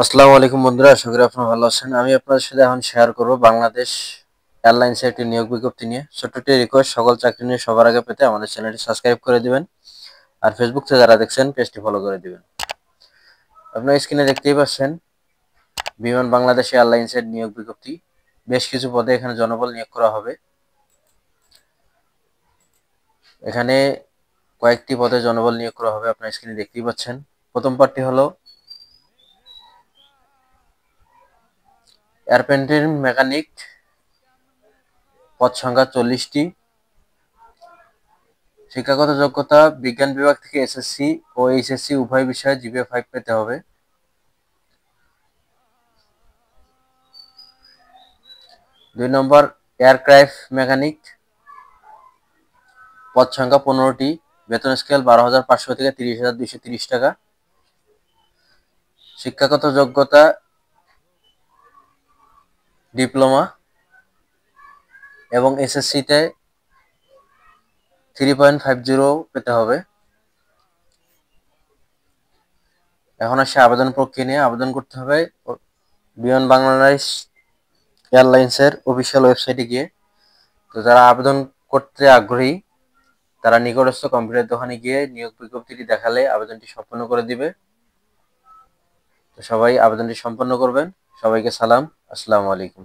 আসসালামু আলাইকুম বন্ধুরা, আশা করি আপনারা ভালো আছেন। আমি আপনাদের সাথে এখন শেয়ার করব বাংলাদেশ এয়ারলাইন্সের একটি নিয়োগ বিজ্ঞপ্তি নিয়ে। ছোট্ট একটি রিকোয়েস্ট, সকল চাকরি নিয়ে সবার আগে পেতে আমাদের চ্যানেলটি সাবস্ক্রাইব করে দিবেন, আর ফেসবুক থেকে যারা দেখছেন পেজটি ফলো করে দিবেন। আপনারা স্ক্রিনে দেখতেই পাচ্ছেন বিমান বাংলাদেশ এয়ারলাইন্সের নিয়োগ বিজ্ঞপ্তি। বেশ কিছু পদে এখানে জনবল নিয়োগ করা হবে। এখানে কয়েকটি পদে জনবল নিয়োগ করা হবে, আপনারা স্ক্রিনে দেখতেই পাচ্ছেন। প্রথম পদটি হলো এয়ারপেন্টিন মেকানিক, পদ সংখ্যা 40টি। শিক্ষাগত যোগ্যতা বিজ্ঞান বিভাগ থেকে এসএসসি ও এইচএসসি উভয় বিষয়ে জিপিএ 5 পেতে হবে। 2 নম্বর এয়ারক্রাফট মেকানিক, পদ সংখ্যা 15টি, বেতন স্কেল 12,500 থেকে 30,230 টাকা। শিক্ষাগত যোগ্যতা ডিপ্লোমা এবং এসএসসিতে 3.50 পেতে হবে। এখন আসে আবেদন প্রক্রিয়া নিয়ে। আবেদন করতে হবে বিমান বাংলাদেশ এয়ারলাইন্সের অফিসিয়াল ওয়েবসাইটে গিয়ে। তো যারা আবেদন করতে আগ্রহী তারা নিকটস্থ কম্পিউটার দোকানে গিয়ে নিয়োগ বিজ্ঞপ্তিটি দেখালে আবেদনটি সম্পন্ন করে দিবে। তো সবাই আবেদনটি সম্পন্ন করবেন। সবাইকে সালাম, আসসালামু আলাইকুম।